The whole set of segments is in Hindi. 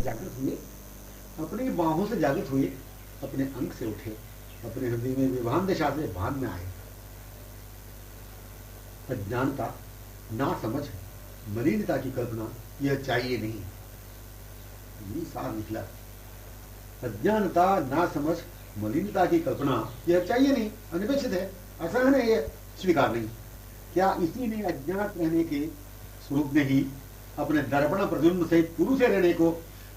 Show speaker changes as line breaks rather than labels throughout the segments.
जागृत हुए, अपनी बाहों से जागृत हुए, अपने अंक से उठे, अपने हृदय में विभान दिशा से भान में आए। अज्ञानता, ना समझ, मलिनता की कल्पना यह चाहिए नहीं, ये सार निकला। अज्ञानता, ना समझ, मलिनता की कल्पना यह चाहिए नहीं, अनपेक्षित है, असहन है, यह स्वीकार नहीं। क्या इसी ने अज्ञात रहने के स्वरूप ने ही अपने दर्पण प्रतिबिंब से पुरुष से रहने को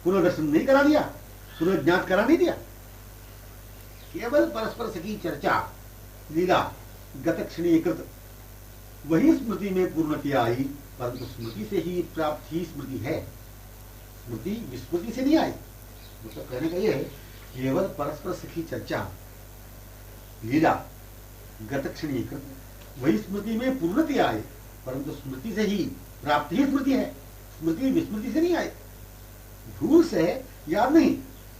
पुनर्दर्शन नहीं करा दिया, पुनर्ज्ञात करा नहीं दिया? केवल परस्पर सखी चर्चा, लीला, गतक्षणीकृत वही स्मृति में पूर्णति आई, परंतु स्मृति से ही प्राप्त ही स्मृति है, स्मृति विस्मृति से नहीं आई। मतलब कहने का यह है, केवल परस्पर सखी चर्चा, लीला, गतक्षणीकृत वही स्मृति में पूर्णति आए, परंतु स्मृति से ही प्राप्त ही स्मृति है, स्मृति विस्मृति से नहीं आई। भूल से याद नहीं,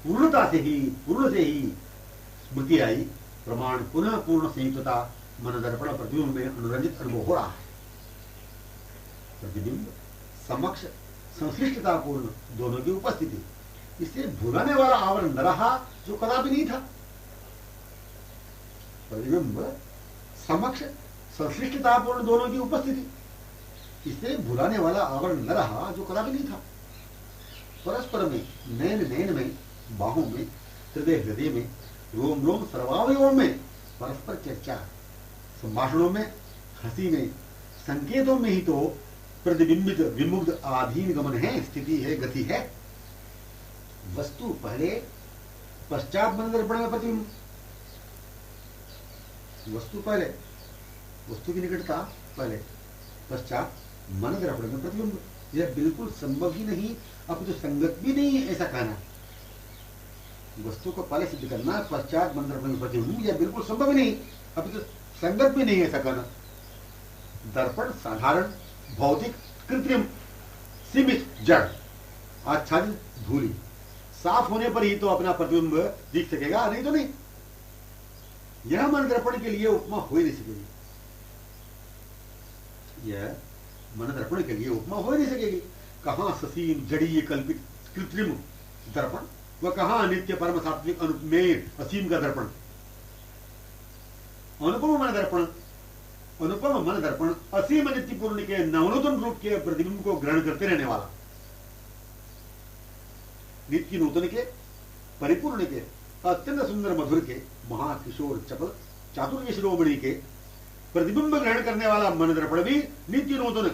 पूर्णता से ही, पूर्ण से ही स्मृति आई। प्रमाण पुनः पूर्ण संयुक्तता मन दर्पण प्रतिबिंब में अनुरंजित अनुभव हो रहा है। प्रतिबिंब समक्ष संश्लिष्टता पूर्ण दोनों की उपस्थिति, इसे भुलाने वाला आवरण न रहा जो कदापि नहीं था। प्रतिबिंब समक्ष संश्लिष्टता पूर्ण दोनों की उपस्थिति, इसे भुलाने वाला आवरण न रहा जो कदापि नहीं था। परस्पर में, नैन नैन में, बाहों में, हृदय हृदय में, रोम रोम सर्वावयवों में परस्पर चर्चा, संभाषणों में, हंसी में, संकेतों में ही तो प्रतिबिंबित विमुग्ध आधीन गमन है, स्थिति है, गति है। वस्तु पहले, पश्चात मन दर्पण में प्रतिबिंब। वस्तु पहले, वस्तु की निकटता पहले, पश्चात मन दर्पण में प्रतिबिंब। यह बिल्कुल संभव ही नहीं, अब तो संगत भी नहीं है ऐसा कहना। वस्तु को पहले सिद्ध करना, पश्चात मन दर्पण में प्रतिबिंब, यह बिल्कुल संभव ही नहीं, अब तो संगत भी नहीं है ऐसा कहना। दर्पण साधारण, भौतिक, कृत्रिम, सीमित, जड़, आच्छादित, धूली, साफ होने पर ही तो अपना प्रतिबिंब दिख सकेगा, नहीं तो नहीं। यह मन दर्पण के लिए उपमा हो ही नहीं सकेगी, यह मन दर्पण के लिए उपमा हो ही नहीं सकेगी। कहां ससीम जड़ीय कल्पित कृत्रिम दर्पण, वह कहां नित्य परम सात्विक अनुपमेय असीम का दर्पण। अनुपम मन दर्पण, अनुपम मन दर्पण असीम नित्य पूर्ण के नवनूतन रूप के प्रतिबिंब को ग्रहण करते रहने वाला, नित्य नूतन के, परिपूर्ण के, अत्यंत सुंदर मधुर के, महाकिशोर चपल चातुर्य शिरोमणि के प्रतिबिंब ग्रहण करने वाला मन दर्पण भी नित्य नूतन,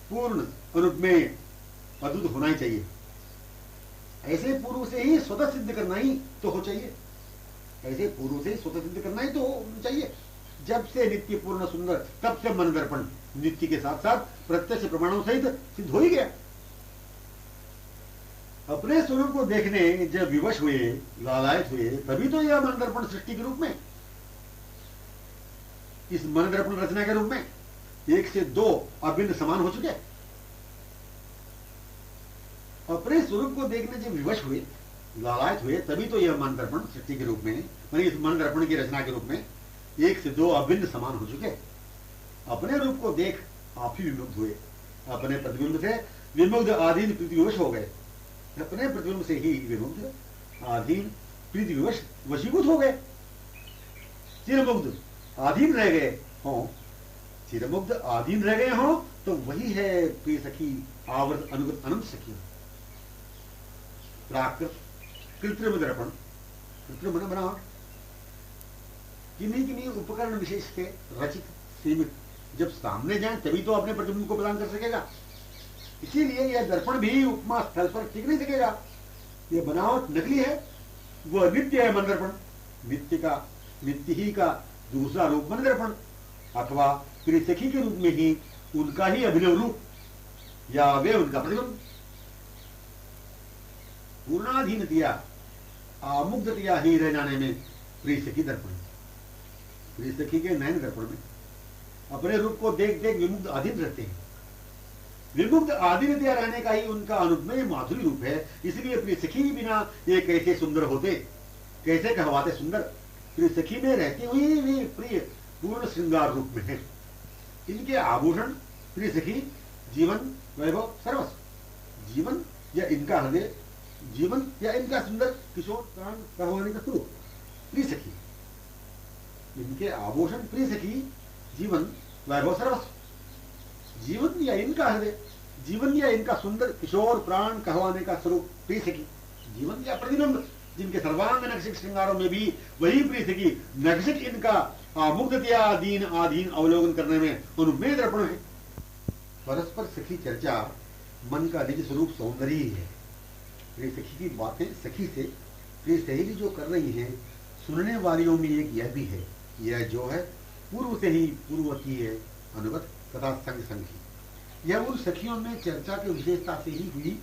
पूर्ण, अनुपमेय, अद्भुत होना ही चाहिए। ऐसे पूर्व से ही स्वतः सिद्ध करना ही तो हो चाहिए, ऐसे पूर्व से स्वतः सिद्ध करना ही तो चाहिए। जब से नित्य पूर्ण सुंदर, तब से मन दर्पण नित्य के साथ साथ प्रत्यक्ष प्रमाणों सहित सिद्ध हो ही गया। अपने स्वरूप को देखने जब विवश हुए, लालायत हुए, तभी तो यह मन दर्पण सृष्टि के रूप में, इस मन दर्पण रचना के रूप में एक से दो अभिन्न समान हो चुके। अपने स्वरूप को देखने जब विवश हुए, लालायत हुए, तभी तो यह मन दर्पण सृष्टि के रूप में, मानी इस मन दर्पण की रचना के रूप में एक से दो अभिन्न समान हो चुके। अपने रूप को देख आप ही विमुग्ध हुए, अपने प्रतिबिंब से विमुग्ध आधीन प्रीतिविवश हो गए, अपने प्रतिबिंब से ही विमुग्ध आधीन प्रीतिविवश वशीभूत हो गए। चिरमुग्ध आधीन रह गए हों, चिरमुग्ध आधीन रह गए हों, तो वही है प्रिय सखी आवर्त अनुगत अनंत सखी। प्राकृत कृत्रिम दर्पण, कृत्रिम बनावट, किन्हीं किन्हीं उपकरण विशेष के रचित, सीमित, जब सामने जाए तभी तो अपने प्रतिबिंब को प्रदान कर सकेगा। इसीलिए यह दर्पण भी उपमा स्थल पर टिक नहीं सकेगा। यह बनावट नकली है, वह नित्य है मन दर्पण, नित्य का, नित्य ही का दूसरा रूप मन दर्पण, अथवा प्रिय सखी के रूप में ही उनका ही अभिनव रूप, या वे उनका प्रतिबिंब। पूर्णाधीनतिया, आमुग्धतिया ही रह जाने में प्रिय सखी दर्पण, प्रिय सखी के नयन दर्पण में अपने रूप को देख देख विमुग्ध आधीन रहते हैं। विमुग्ध आधीनतिया रहने का ही उनका अनुपमेय माधुरी रूप है। इसलिए प्रिय सखी भी बिना ये कैसे सुंदर होते, कैसे कहवाते सुंदर। प्रिय सखी में रहती हुई भी प्रिय पूर्ण श्रृंगार रूप में है। इनके आभूषण प्रिय सखी जीवन वैभव सर्वस्व, जीवन या इनका हृदय जीवन या इनका सुंदर किशोर प्राण कहवाने का स्वरूप प्रिय सखी, इनके आभूषण प्रिय सखी, जीवन वैभव सर्वस्व, जीवन या इनका हृदय, जीवन या इनका सुंदर किशोर प्राण कहवाने का स्वरूप प्रिय सखी, जीवन या प्रतिबिंब जिनके सर्वांग नक्षिक श्रृंगारों में भी वही प्रिय सखी, नक्षिक इनका मुग्धतया आधीन आधीन अवलोकन करने में अनुमेय दर्पण है। परस्पर सखी चर्चा मन का निज स्वरूप सौंदर्य ही है। प्रिय सखी की बातें सखी से प्रिय सहेली जो कर रही हैं, सुनने वालियों में एक यह भी है, यह जो है पूर्व से ही पूर्ववती है, अनुगत तथा संग संगी। यह उन सखियों में चर्चा की विशेषता से ही हुई,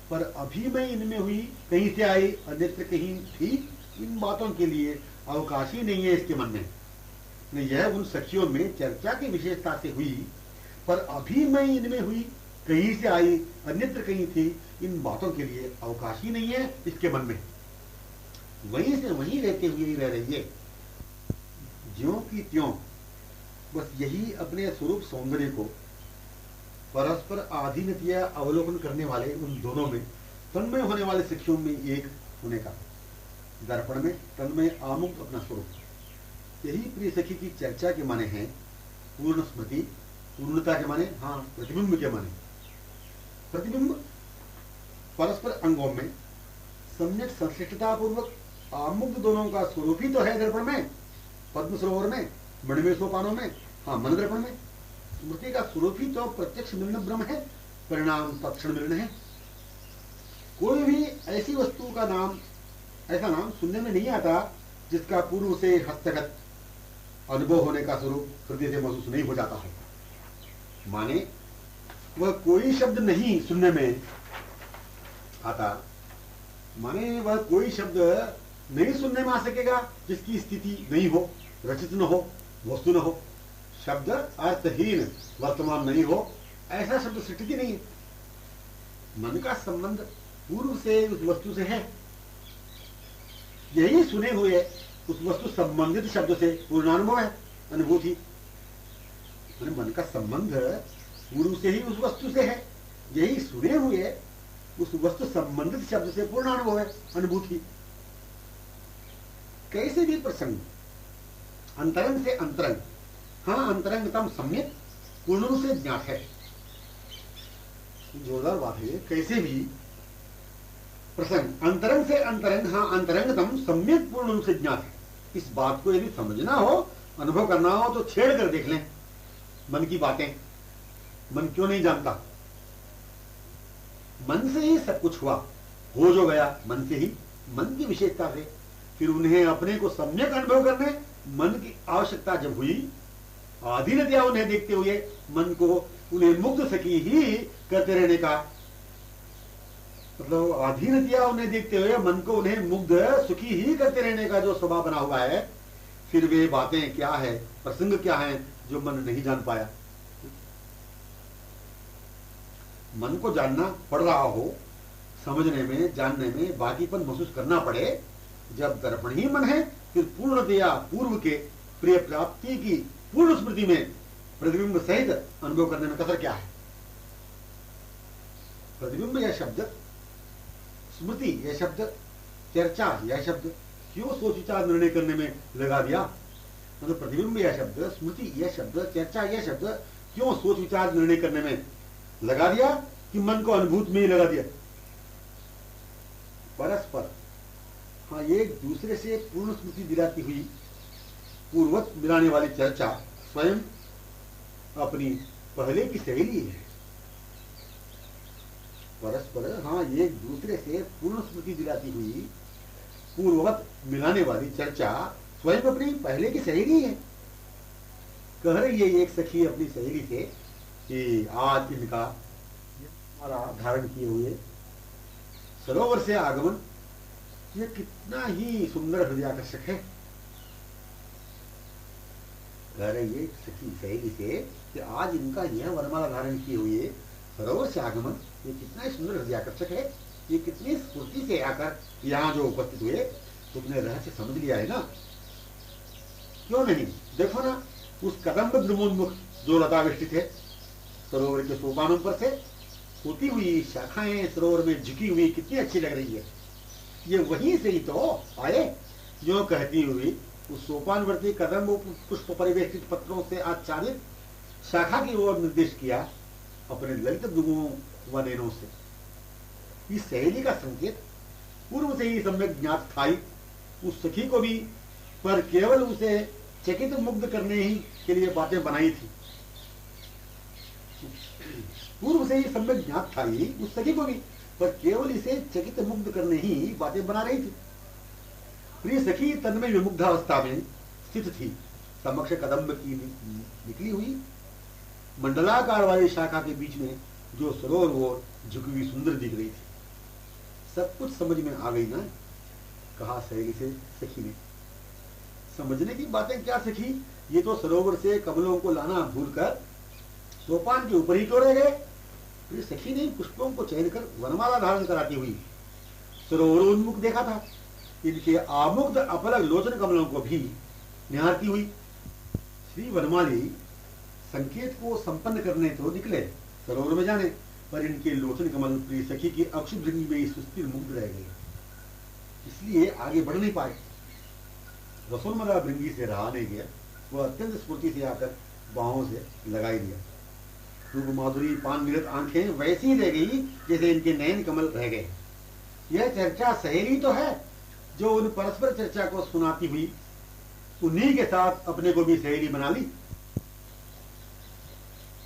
पर अभी मैं इनमें हुई, कहीं से आई, अन्यत्र कहीं थी, इन बातों के लिए अवकाश ही नहीं है इसके मन में। यह उन सखियों में चर्चा की विशेषता से हुई, पर अभी मैं इनमें हुई, कहीं से आई, अन्यत्र कहीं थी, इन बातों के लिए अवकाश ही नहीं है इसके मन में। वहीं से वहीं रहते हुए ही रह रही है, ज्यों की त्यों, बस यही अपने स्वरूप सौंदर्य को परस्पर आधीनतया अवलोकन करने वाले उन दोनों में तन्मय होने वाले सखियों में एक होने का, दर्पण में तन्मय आमुक्त अपना स्वरूप। यही प्रिय सखी की चर्चा के माने हैं पूर्ण स्मृति, पूर्णता के माने हाँ प्रतिबिंब के माने। प्रतिबिंब परस्पर अंगों में सम्यक संश्लिष्टता पूर्वक आमुक्त दोनों का स्वरूप ही तो है दर्पण में, पद्म सरोवर में, मणिमय सोपानों में, हाँ मन दर्पण में। स्मृति का स्वरूप ही तो प्रत्यक्ष मिलन ब्रह्म है, परिणाम तत्क्षण मिलन है। कोई भी ऐसी वस्तु का नाम, ऐसा नाम सुनने में नहीं आता जिसका पूर्व से हस्तगत अनुभव होने का स्वरूप हृदय से महसूस नहीं हो जाता है। माने वह कोई शब्द नहीं सुनने में आता, माने वह कोई शब्द नहीं सुनने में आ सकेगा जिसकी स्थिति नहीं हो, रचित न हो, वस्तु न हो, शब्द अर्थहीन वर्तमान नहीं हो, ऐसा शब्द सृष्टि नहीं है। मन का संबंध पूर्व से उस वस्तु से है, यही सुने हुए उस वस्तु संबंधित शब्द से पूर्णानुभव है, अनुभूति। मन का संबंध पूर्व से ही उस वस्तु से है, यही सुने हुए उस वस्तु संबंधित शब्द से पूर्णानुभव है, अनुभूति। कैसे भी प्रसंग अंतरंग से अंतरंग, हाँ अंतरंगतम सम्यक पूर्ण रूप से ज्ञात है। जोरदार बात है। कैसे भी प्रसंग अंतरंग से अंतरंग, हाँ अंतरंगतम सम्यक पूर्ण रूप से ज्ञात है। इस बात को यदि समझना हो, अनुभव करना हो तो छेड़ कर देख लें मन की बातें। मन क्यों नहीं जानता? मन से ही सब कुछ हुआ, हो जो गया मन से ही, मन की विशेषता से। फिर उन्हें अपने को सम्यक अनुभव करने मन की आवश्यकता जब हुई, आधीनतया उन्हें देखते हुए मन को उन्हें मुग्ध सकी ही करते रहने का, मतलब अधीनतया उन्हें देखते हुए मन को उन्हें मुग्ध सुखी ही करते रहने का जो स्वभाव बना हुआ है, फिर वे बातें क्या है, प्रसंग क्या है जो मन नहीं जान पाया। मन को जानना पड़ रहा हो, समझने में, जानने में बाकीपन महसूस करना पड़े, जब दर्पण ही मन है, फिर पूर्णतया पूर्व के प्रिय प्राप्ति की पूर्ण स्मृति में प्रतिबिंब सहित अनुभव करने में कसर क्या है? प्रतिबिंब यह शब्द, स्मृति यह शब्द, चर्चा यह शब्द क्यों सोच विचार निर्णय करने में लगा दिया? मतलब प्रतिबिंब यह शब्द, स्मृति यह शब्द, चर्चा यह शब्द क्यों सोच विचार निर्णय करने में लगा दिया कि मन को अनुभूत में ही लगा दिया? परस्पर हाँ एक दूसरे से पूर्ण स्मृति दिलाती हुई पूर्वत मिलाने वाली चर्चा स्वयं अपनी पहले की सहेली है। परस्पर हाँ एक दूसरे से पूर्ण स्मृति दिलाती हुई पूर्ववत मिलाने वाली चर्चा स्वयं अपनी पहले की सहेली है। कह रही है एक सखी अपनी सहेली से कि आज इनका हमारा धारण किए हुए सरोवर से आगमन यह कितना ही सुंदर हृदयाकर्षक है। कह रही है सखी सहेली से कि आज इनका यह वरमाला धारण किए हुए सरोवर से आगमन ये कितना ही सुंदर हृदयाकर्षक है। ये कितनी स्फूर्ति से आकर यहाँ जो उपस्थित हुए, तुमने रहस्य समझ लिया है ना? क्यों नहीं? देखो ना उस कदम्ब द्रुमोन्मुख जो लताविष्टित है सरोवर के सोपानों पर से, होती हुई शाखाएं सरोवर में झुकी हुई कितनी अच्छी लग रही है। ये वहीं से ही तो आए, जो कहती हुई उस सोपानवर्ती कदम पुष्प परिवेष्टित पत्रों से आच्छादित शाखा की ओर निर्देश किया अपने ललित भ्रुओं व नैनों से। इस सहेली का संकेत पूर्व से ही सम्यक ज्ञात था ही उस सखी को भी, पर केवल उसे चकित मुग्ध करने ही के लिए बातें बनाई थी। पूर्व से ही सम्यक ज्ञात था ही उस सखी को भी, पर केवल इसे चकित मुग्ध करने ही बातें बना रही थी। प्रिय सखी तन्मय विमुग्धावस्था में स्थित थी। समक्ष कदम्ब की निकली हुई मंडलाकार वाली शाखा के बीच में जो सरोवर ओर झुकी हुई सुंदर दिख रही थी। सब कुछ समझ में आ गई ना, कहा सहेली से सखी ने। समझने की बातें क्या सखी, ये तो सरोवर से कमलों को लाना भूलकर सोपान के ऊपर ही क्यों रह गए। फिर सखी ने पुष्पों को चयन कर वनमाला धारण कराती हुई सरोवर उन्मुख देखा था। इनके आमुग्ध अपलग लोचन कमलों को भी निहारती हुई श्री वनमाली संकेत को संपन्न करने तो निकले सरोवर में जाने, पर इनके लोचन कमल प्रिय सखी की अक्षुभ भृंगी में सुस्थिर मुग्ध रह गए, इसलिए आगे बढ़ नहीं पाए। रसोलमला भृंगी से रहा नहीं गया, वह अत्यंत स्फूर्ति से आकर बाहों से लगाई दिया। रूप माधुरी पान मिलत आंखें वैसी ही रह गई जैसे इनके नयन कमल रह गए। यह चर्चा सहेली तो है जो उन परस्पर चर्चा को सुनाती हुई उन्हीं के साथ अपने को भी सहेली बना ली।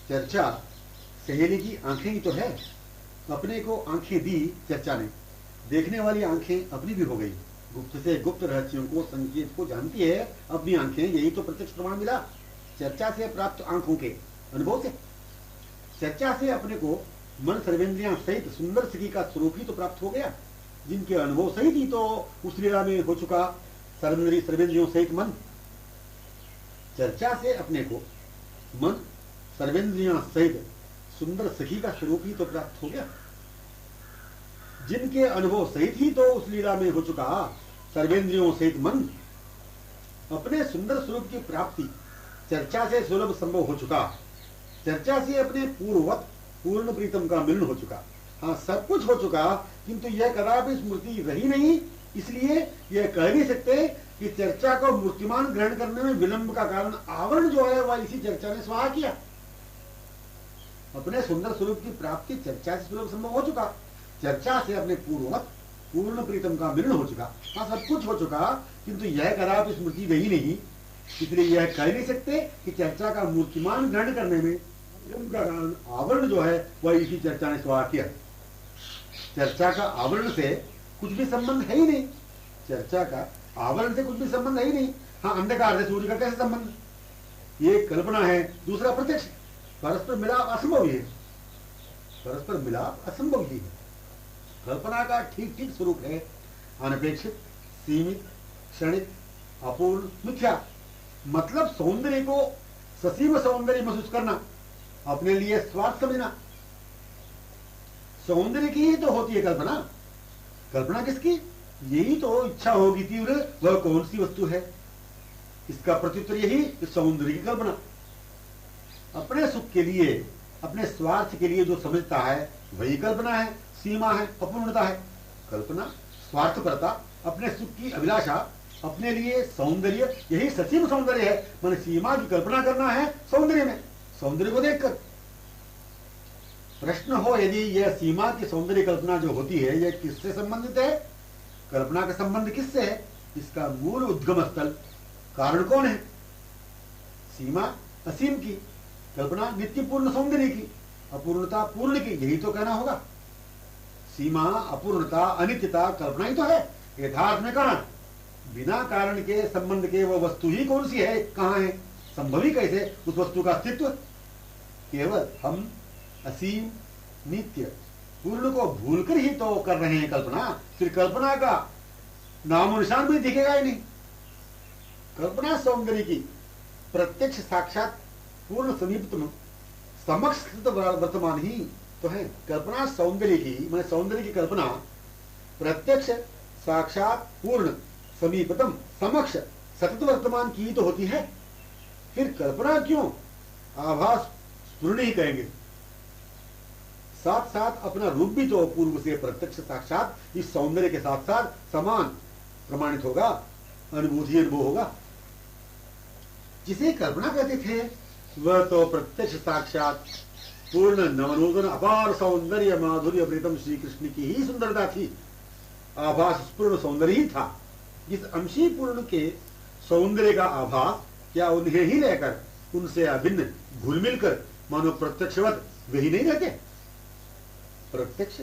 चर्चा सहेली की आंखें ही तो है, अपने को आंखें दी चर्चा ने, देखने वाली आंखें अपनी भी हो गई। गुप्त से गुप्त रहस्यों को संकेत को जानती है अपनी आंखें, यही तो प्रत्यक्ष प्रमाण मिला चर्चा से प्राप्त आंखों के अनुभव से। चर्चा से अपने को मन सर्वेंद्रियां सहित सुंदर सखी का स्वरूप ही तो प्राप्त हो गया, जिनके अनुभव सहित ही तो उस लीला में हो चुका सर्वेंद्रियों सहित मन। चर्चा से अपने को मन सर्वेंद्रियां सहित सुंदर सखी का स्वरूप ही तो प्राप्त हो गया, जिनके अनुभव सहित ही तो उस लीला में हो चुका सर्वेंद्रियों सहित मन। अपने सुंदर स्वरूप की प्राप्ति चर्चा से सुलभ संभव हो चुका। चर्चा से अपने पूर्ववत पूर्ण प्रीतम का मिलन हो चुका। हाँ, सब कुछ हो चुका, किंतु यह कदापि स्मृति रही नहीं, इसलिए यह कह नहीं सकते कि चर्चा को मूर्तिमान ग्रहण करने में विलंब का कारण आवरण जो है वह इसी चर्चा ने स्वाहा किया। अपने सुंदर स्वरूप की प्राप्ति चर्चा से सुलभ संभव हो चुका। चर्चा से अपने पूर्ववत पूर्ण प्रीतम का मिलन हो चुका। हाँ, सब कुछ हो चुका, किंतु यह कदापि स्मृति रही नहीं, इसलिए यह कह नहीं सकते कि चर्चा का मूर्तिमान ग्रहण करने में विलंब का कारण आवरण जो है वह इसी चर्चा ने स्वाहा किया। चर्चा का आवरण से कुछ भी संबंध है ही नहीं। चर्चा का आवरण से कुछ भी संबंध है ही नहीं। हाँ, अंधकार से सूर्य का कैसे संबंध, ये कल्पना है, दूसरा प्रत्यक्ष। परस्पर मिलाप असंभव ही है, परस्पर मिलाप असंभव ही है। कल्पना का ठीक ठीक स्वरूप है अनपेक्षित, सीमित, क्षणिक, अपूर्ण, मिथ्या। मतलब सौंदर्य को ससीम सौंदर्य महसूस करना, अपने लिए स्वार्थ समझना। सौंदर्य की ही तो होती है कल्पना। कल्पना किसकी, यही तो इच्छा होगी तीव्र, वह कौन सी वस्तु है, इसका प्रत्युत्तर यही सौंदर्य की कल्पना। अपने सुख के लिए, अपने स्वार्थ के लिए जो समझता है वही कल्पना है, सीमा है, अपूर्णता है। कल्पना स्वार्थपरता, अपने सुख की अभिलाषा, अपने लिए सौंदर्य, यही ससीम सौंदर्य है। मन सीमा की कल्पना करना है सौंदर्य में, सौंदर्य को देखकर। प्रश्न हो यदि यह सीमा की सौंदर्य कल्पना जो होती है यह किससे संबंधित है, कल्पना का संबंध किससे है, इसका मूल उद्गम स्थल कारण कौन है। सीमा असीम की, कल्पना नित्य पूर्ण सौंदर्य की, अपूर्णता पूर्ण की, यही तो कहना होगा। सीमा, अपूर्णता, अनित्यता कल्पना ही तो है। यथार्थ में कहां, बिना कारण के संबंध के वह वस्तु ही कौन सी है, कहां है, संभव ही कैसे उस वस्तु का अस्तित्व। केवल हम असीम, नित्य, पूर्ण को भूलकर ही तो कर रहे हैं कल्पना। फिर कल्पना का नामो निशान भी दिखेगा ही नहीं। कल्पना सौंदर्य की प्रत्यक्ष साक्षात पूर्ण समीपतम समक्ष वर्तमान ही तो है। कल्पना सौंदर्य की, मैं सौंदर्य की कल्पना प्रत्यक्ष साक्षात पूर्ण समीपतम समक्ष सतत वर्तमान की तो होती है। फिर कल्पना क्यों, आभास स्फुरण ही कहेंगे। साथ साथ अपना रूप भी तो पूर्व से प्रत्यक्ष साक्षात इस सौंदर्य के साथ साथ समान प्रमाणित होगा, अनुभूति अनुभव होगा। जिसे कल्पना कहते थे वह तो प्रत्यक्ष साक्षात पूर्ण नवनूतन अपार सौंदर्य माधुर्य प्रीतम श्री कृष्ण की ही सुंदरता थी, आभास पूर्ण सौंदर्य ही था। इस अंशी पूर्ण के सौंदर्य का आभास क्या उन्हें ही रहकर उनसे अभिन्न घुल मिलकर मानो प्रत्यक्षवत वही नहीं रहते? प्रत्यक्ष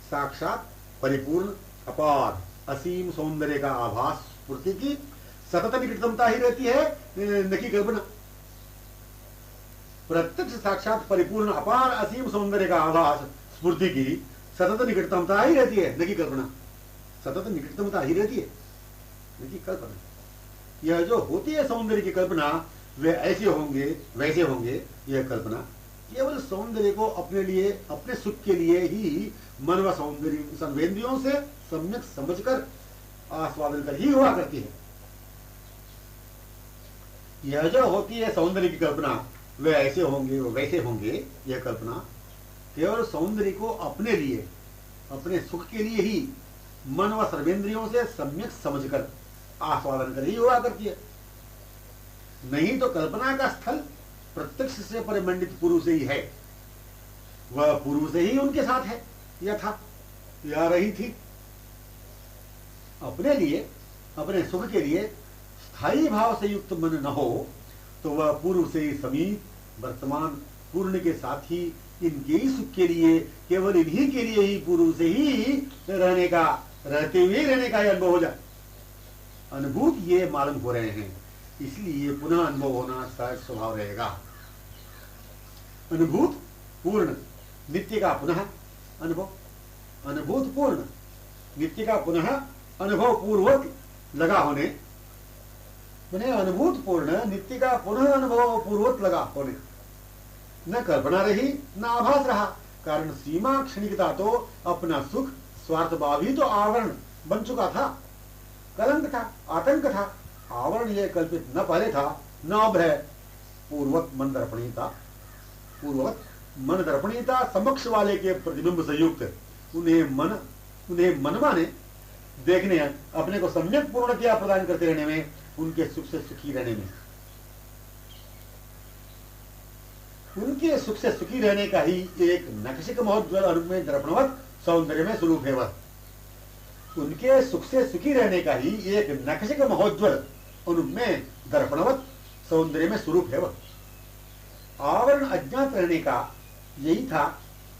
साक्षात परिपूर्ण अपार असीम सौंदर्य का आभास स्फूर्ति की सतत निकटतमता ही रहती है, न कि कल्पना। प्रत्यक्ष साक्षात परिपूर्ण अपार असीम सौंदर्य का आभास स्फूर्ति की सतत निकटतमता ही रहती है, न कि कल्पना। सतत निकटतमता ही रहती है, न कि कल्पना। यह जो होती है सौंदर्य की कल्पना, वे ऐसे होंगे वैसे होंगे, यह कल्पना केवल सौंदर्य को अपने लिए अपने सुख के लिए ही मन व सौंदर्य संवेंद्रियों से सम्यक समझकर आस्वादन कर ही हुआ करती है। यह जो होती है सौंदर्य की कल्पना, वे ऐसे होंगे वो वैसे होंगे, यह कल्पना केवल सौंदर्य को अपने लिए अपने सुख के लिए ही मन व सर्वेंद्रियों से सम्यक समझकर आस्वादन कर ही हुआ करती है। नहीं तो कल्पना का स्थल प्रत्यक्ष से परिमंडित पूर्व से ही है, वह पूर्व से ही उनके साथ है या था या रही थी। अपने लिए अपने सुख के लिए स्थायी भाव से युक्त मन न हो तो वह पूर्व से ही समीप वर्तमान पूर्ण के साथ ही इनके ही सुख के लिए केवल इन्हीं के लिए ही पूर्व से ही रहने का रहते हुए रहने का अनुभव हो जाए। अनुभूत ये मालूम हो रहे हैं, इसलिए पुनः अनुभव होना सहज स्वभाव रहेगा। अनुभूत पूर्ण नित्य का पुनः अनुभव, अनुभूत पूर्ण नित्य का पुनः अनुभव पूर्वक लगा होने, मैंने अनुभूत पूर्ण नित्य का पुनः अनुभव पूर्वक लगा होने। न कल्पना रही न आभास रहा, कारण सीमा क्षणिकता तो अपना सुख स्वार्थ भाव ही तो आवरण बन चुका था, कलंक था, आतंक था। आवरण यह कल्पित न पहले था न अब है। पूर्वक मन दर्पणीयता, पूर्वक मन दर्पणीयता समक्ष वाले के प्रतिबिंब से युक्त उन्हें मनवा ने देखने अपने को सम्यक पूर्णतया प्रदान करते रहने में, उनके सुख से सुखी रहने में, उनके सुख से सुखी रहने का ही एक नखशिक महोज्वल अनुमेय दर्पणवत सौंदर्य में स्वरूप है। वह उनके सुख से सुखी रहने का ही एक नखशिक महोज्वल अनुमेय दर्पणवत सौंदर्य में स्वरूप है। वह आवरण अज्ञात रहने का यही था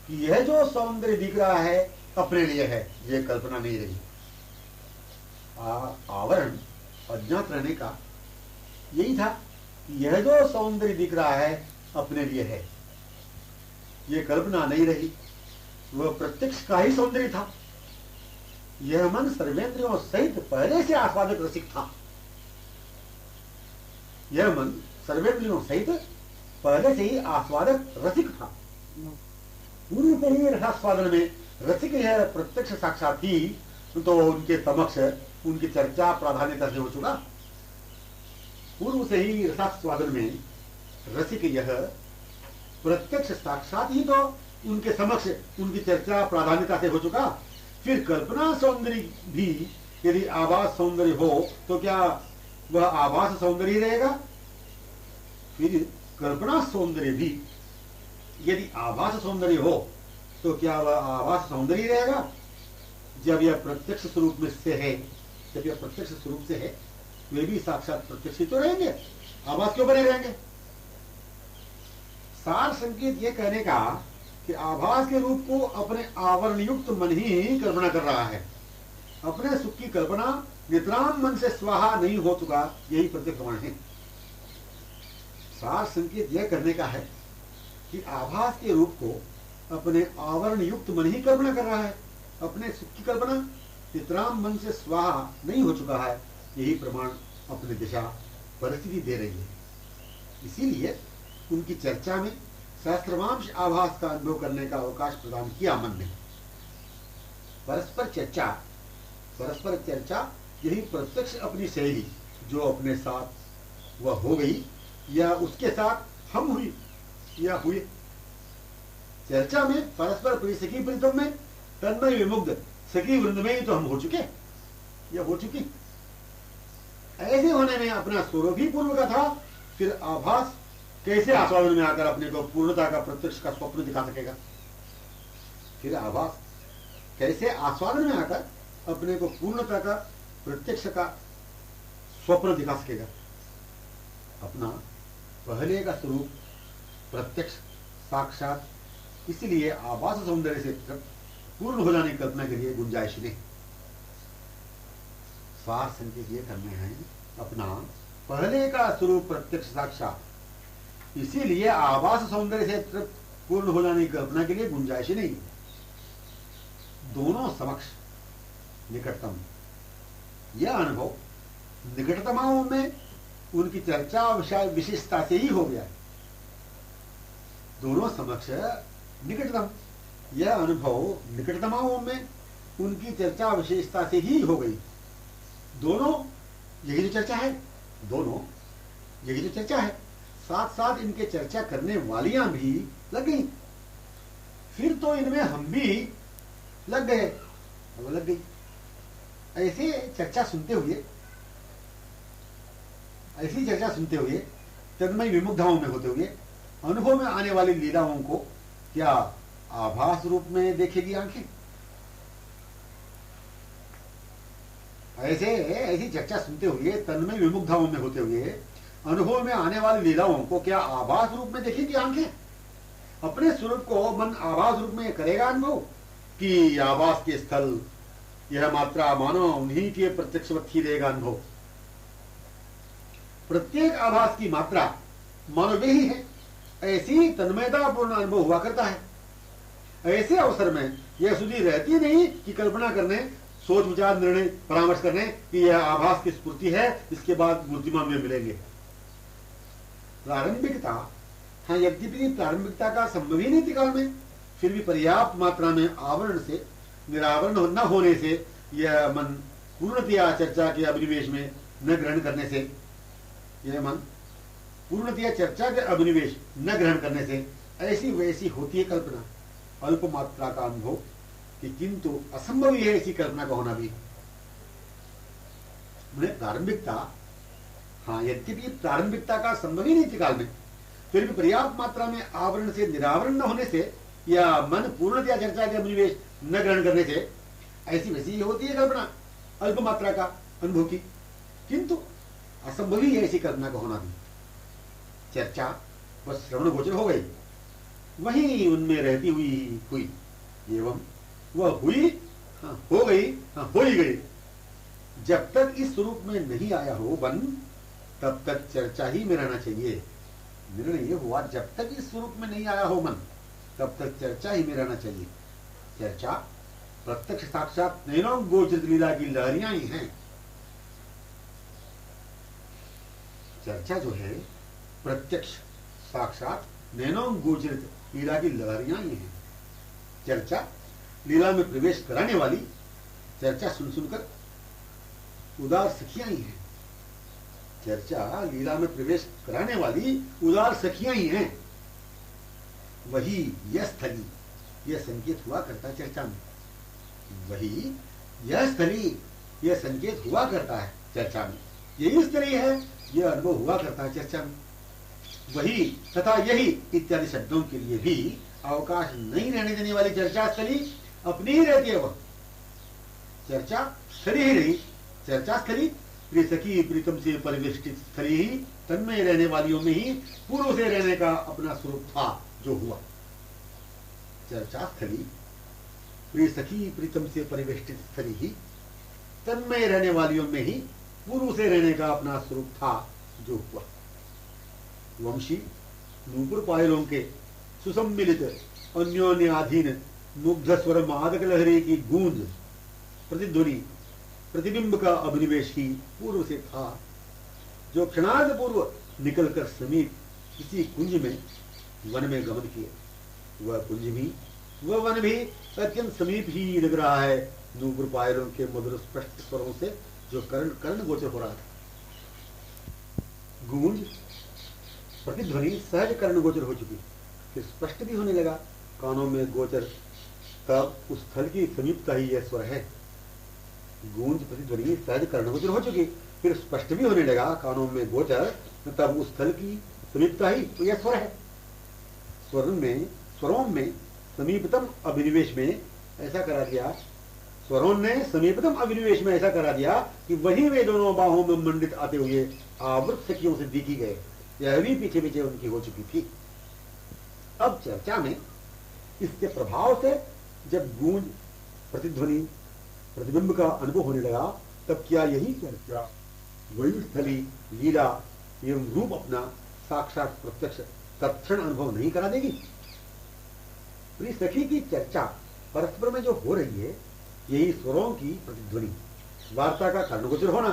कि यह जो सौंदर्य दिख रहा है अपने लिए है, यह कल्पना नहीं रही। आवरण अज्ञात रहने का यही था कि यह जो सौंदर्य दिख रहा है अपने लिए है, यह कल्पना नहीं रही। वह प्रत्यक्ष का ही सौंदर्य था। यह मन सर्वेंद्रियों सहित पहले से आस्वादक रसिक था। यह मन सर्वेंद्रियों सहित पहले से ही आस्वादक रसिक था। पूर्व से ही रसास्वादन में रसिक यह प्रत्यक्ष साक्षात ही तो उनके समक्ष उनकी चर्चा प्राधान्यता से हो चुका। पूर्व से ही रसास्वादन में रसिक यह प्रत्यक्ष साक्षात ही तो उनके समक्ष उनकी चर्चा प्राधान्यता से हो चुका। फिर कल्पना सौंदर्य भी यदि आभास सौंदर्य हो तो क्या वह आभास सौंदर्य रहेगा? फिर कल्पना सौंदर्य भी यदि आभास सौंदर्य हो तो क्या वह आभास सौंदर्य रहेगा? जब यह प्रत्यक्ष स्वरूप में से है, जब यह प्रत्यक्ष स्वरूप से है, वे भी साक्षात प्रत्यक्ष ही तो रहेंगे, आभास क्यों बने रहेंगे? सार संकेत यह कहने का कि आभास के रूप को अपने आवरण युक्त मन ही कल्पना कर रहा है। अपने सुख की कल्पना नितराम मन से स्वाहा नहीं हो चुका, यही प्रत्यक्ष प्रमाण है। सार संकेत यह करने का है कि आभास के रूप को अपने आवरण युक्त मन ही कल्पना कर रहा है। अपने सुख की कल्पना नितराम मन से स्वाहा नहीं हो चुका है, यही प्रमाण अपनी दिशा परिस्थिति दे रही है। इसीलिए उनकी चर्चा में सहस्त्रवांश आभास का अनुभव करने का अवकाश प्रदान किया मन ने। परस्पर चर्चा यही प्रत्यक्ष अपनी शैली जो अपने साथ वह हो गई या उसके साथ हम हुई या हुए, चर्चा में परस्पर प्रिय सखी प्रीतम में तन्मय विमुग्ध सखी वृंद में ही तो हम हो चुके, या हो चुकी। ऐसे होने में अपना स्वरूप ही पूर्व का था, फिर आभास कैसे आस्वादन में आकर अपने को पूर्णता का प्रत्यक्ष का स्वप्न दिखा सकेगा? फिर आभास कैसे आस्वादन में आकर अपने को पूर्णता का प्रत्यक्ष का स्वप्न दिखा सकेगा? अपना पहले का स्वरूप प्रत्यक्ष साक्षात, इसलिए आभास सौंदर्य से पूर्ण हो जाने की कल्पना के लिए गुंजाइश नहीं। सार संकेत ये करने हैं, अपना पहले का स्वरूप प्रत्यक्ष साक्षात, इसीलिए आभास सौंदर्य से पूर्ण हो जाने की कल्पना के लिए गुंजाइश नहीं। दोनों समक्ष निकटतम यह अनुभव निकटतमाओं में उनकी चर्चा विशेषता से ही हो गया। दोनों समक्ष निकटतम यह अनुभव निकटतमाओं में उनकी चर्चा विशेषता से ही हो गई। दोनों यही जो चर्चा है, दोनों यही जो चर्चा है, साथ साथ इनके चर्चा करने वालियां भी लग गई। फिर तो इनमें हम भी लग गए, अब लग गई। ऐसी चर्चा सुनते हुए तन्मय विमुग्धाओं में होते हुए अनुभव में आने वाली लीलाओं को क्या आभास रूप में देखेगी आंखें? ऐसी चर्चा सुनते हुए तन्मय विमुग्धाओं में होते हुए अनुभव में आने वाली लीलाओं को क्या आभास रूप में देखेगी आंखें? अपने स्वरूप को मन आभास रूप में करेगा अनुभव कि आभास के स्थल यह मात्रा मानो उन्हीं के प्रत्यक्षवत ही रहेगा अनुभव। प्रत्येक आभास की मात्रा मानो वे ही है, ऐसी तन्मयतापूर्ण अनुभव हुआ करता है। ऐसे अवसर में यह सुधि रहती नहीं कि कल्पना करने, सोच विचार निर्णय परामर्श करने कि यह आभास की स्फूर्ति है, इसके बाद मूर्तिमान में मिलेंगे। प्रारंभिकता, हाँ यद्यपि प्रारंभिकता का संभव ही नहीं काल में, फिर भी पर्याप्त मात्रा में आवरण से निरावरण न होने से यह मन पूर्णतया चर्चा के अभिनिवेश में न ग्रहण करने से, यह मन पूर्णतया चर्चा के अभिनिवेश न ग्रहण करने से ऐसी वैसी होती है कल्पना, अल्प मात्रा का अनुभव कि किंतु असंभव ही है ऐसी कल्पना का होना भी। प्रारंभिकता, हाँ यद्यपि प्रारंभिकता का संभव ही नहीं काल में, फिर भी पर्याप्त मात्रा में आवरण से निरावरण न होने से या मन पूर्णतया चर्चा के अभिनिवेश न ग्रहण करने से ऐसी वैसी होती है कल्पना अल्प मात्रा का अनुभव की, किंतु असंभव ही है ऐसी कल्पना का होना भी। चर्चा बस श्रवण गोचर हो गई, वही उनमें रहती हुई एवं वह हुई, हाँ हो गई, हाँ हो ही गई। जब तक इस स्वरूप में नहीं आया हो मन, तब तक चर्चा ही में रहना चाहिए। निर्णय ये हुआ जब तक इस स्वरूप में नहीं आया हो मन, तब तक चर्चा ही में रहना चाहिए। चर्चा प्रत्यक्ष साक्षात नैनों गोचरित लीला की लहरियां ही हैं। चर्चा जो है प्रत्यक्ष साक्षात नैनों गोचरित लीला की लहरियां ही हैं। चर्चा लीला में प्रवेश कराने वाली, चर्चा सुन सुनकर उदार सखियां ही हैं। चर्चा लीला में प्रवेश कराने वाली उदार सखियां ही हैं। वही यह स्थली, यह संकेत हुआ करता है चर्चा में। वही यह स्थली, यह संकेत हुआ करता है चर्चा में। यही स्थली है, यह अनुभव हुआ करता है चर्चा में। वही तथा यही इत्यादि शब्दों के लिए भी अवकाश नहीं रहने देने वाली चर्चा स्थली अपनी ही रहती है। वह चर्चा स्थली ही रही। चर्चा स्थली प्रिय सखी प्रीतम से परिवेष्टित स्थली ही तन्मय रहने वालियों में ही पूर्व से रहने का अपना स्वरूप था जो हुआ। चर्चा स्थली प्रिय सखी प्रीतम से परिवेष्टित स्थली ही तन्मय रहने वालियों में ही पूर्व से रहने का अपना स्वरूप था जो हुआ। वंशी नूपुर पायलों के सुसम्मिलित अन्योन्याधीन मुग्ध स्वर मादक लहरी की गूंज प्रतिध्वनि प्रतिबिंब का अभिनिवेश ही पूर्व से था, जो क्षणार्ध पूर्व निकलकर समीप किसी कुंज में वन में गमन किए। वह कुंज भी, वह वन भी अत्यंत समीप ही लग रहा है नूपुर पायलों के मधुर स्पष्ट स्वरों से, जो कर्ण गोचर हो रहा था। गूंज प्रतिध्वनि सहज कर्ण गोचर हो चुकी, फिर स्पष्ट भी होने लगा, कानों में गोचर, तब उस स्थल की समीपता ही यह स्वर है। गूंज प्रतिध्वनि सहज कर्णगोचर हो चुकी, फिर स्पष्ट भी होने लगा कानों में गोचर, तब उस स्थल की समीपता ही तो यह स्वर है। स्वरों में समीपतम अभिनिवेश में ऐसा करा दिया, स्वरों ने समीपतम अभिनिवेश में ऐसा करा दिया कि वहीं वे दोनों बाहों में मंडित आते हुए आवृत सखियों से दिखी गए। यह भी पीछे पीछे उनकी हो चुकी थी। अब चर्चा में इसके प्रभाव से जब गूंज, प्रतिध्वनि, प्रतिबिंब का अनुभव होने लगा, तब क्या यही चर्चा वही स्थली, लीला एवं रूप अपना साक्षात प्रत्यक्ष तत्क्षण अनुभव नहीं करा देगी? प्रिय सखी की चर्चा परस्पर में जो हो रही है, यही स्वरों की प्रतिध्वनि, वार्ता का कर्णगोचर होना,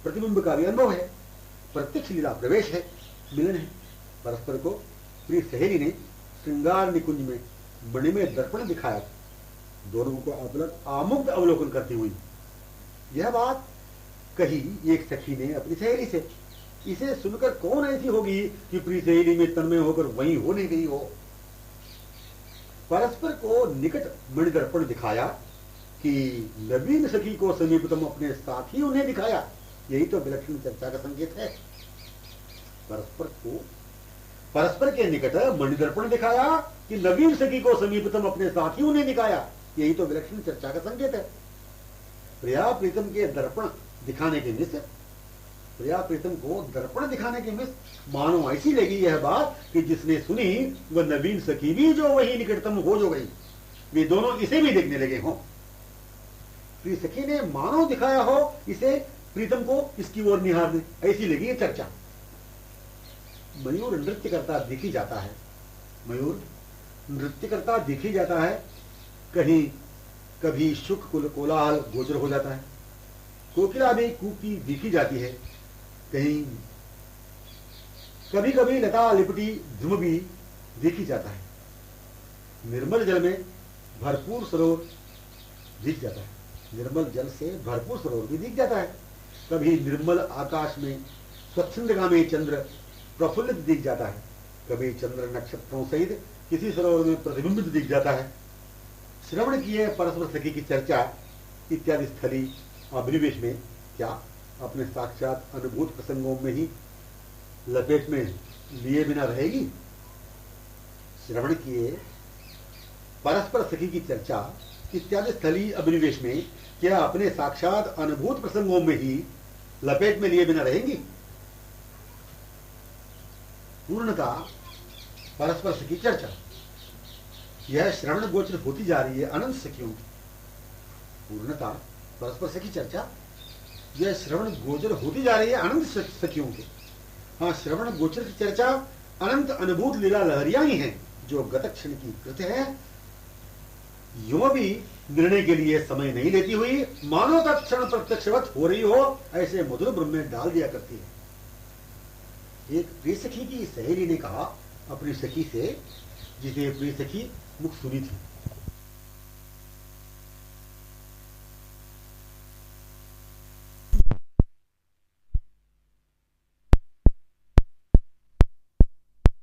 प्रतिबिंब का भी अनुभव है, प्रत्यक्ष लीला प्रवेश है, मिलन है। परस्पर को प्रिय सहेली ने श्रृंगार निकुंज में मणिमय दर्पण दिखाया, दोनों को अपलक आमुग्ध अवलोकन करती हुई। यह बात कही एक सखी ने अपनी सहेली से। इसे सुनकर कौन ऐसी होगी कि प्रिय सहेली में तन्मय होकर वहीं हो नहीं गई हो। परस्पर को निकट मणिदर्पण दिखाया कि नवीन सखी को समीपतम अपने साथ ही उन्हें दिखाया, यही तो विलक्षण चर्चा का संकेत है। परस्पर के निकट मणिदर्पण दिखाया कि नवीन सखी को समीपतम अपने साथ ही उन्हें दिखाया, यही तो विलक्षण चर्चा का संकेत है। प्रिया प्रीतम के दर्पण दिखाने के मिस, प्रिया प्रीतम को दर्पण दिखाने के मिस मानो ऐसी लगी यह बात कि जिसने सुनी वह नवीन सखी भी जो वही निकटतम हो जो गई, वे दोनों इसे भी देखने लगे हों। प्रिय सखी ने मानो दिखाया हो इसे प्रीतम को इसकी ओर निहारने, ऐसी लगी यह चर्चा। मयूर नृत्य करता दिखी जाता है, मयूर नृत्य करता दिखी जाता है, कहीं कभी शुक कोलाहल गोचर हो जाता है, कोकिला भी कूकती दिखी जाती है, कहीं कभी कभी लता लिपटी धुम भी दिखी जाता है, निर्मल जल में भरपूर सरोवर दिख जाता है, निर्मल जल से भरपूर सरोवर भी दिख जाता है, कभी निर्मल आकाश में स्वच्छंदगामी चंद्र प्रफुल्लित दिख जाता है, कभी चंद्र नक्षत्रों सहित किसी सरोवर में प्रतिबिंबित दिख जाता है। श्रवण किए परस्पर सखी की चर्चा इत्यादि स्थली अभिनिवेश में क्या अपने साक्षात अनुभूत प्रसंगों में ही लपेट में लिए बिना रहेगी? श्रवण किए परस्पर सखी की चर्चा इत्यादि स्थली अभिनिवेश में क्या अपने साक्षात अनुभूत प्रसंगों में ही लपेट में लिए बिना रहेंगी? पूर्णता परस्पर सखी चर्चा यह श्रवण गोचर होती जा रही है अनंत सखियों की। पूर्णता परस्पर सखी चर्चा यह श्रवण गोचर होती जा रही है अनंत सखियों के। हाँ, श्रवण गोचर की चर्चा अनंत अनुभूत लीला लहरियां ही हैं जो गत क्षण की कृत है, यो भी निर्णय के लिए समय नहीं लेती हुई मानो तत्क्षण प्रत्यक्षवत हो रही हो, ऐसे मधुर ब्रह्म में डाल दिया करती है। एक प्रिय सखी की सहेली ने कहा अपनी सखी से, जिसे प्रिय सखी मुख सुनी थी,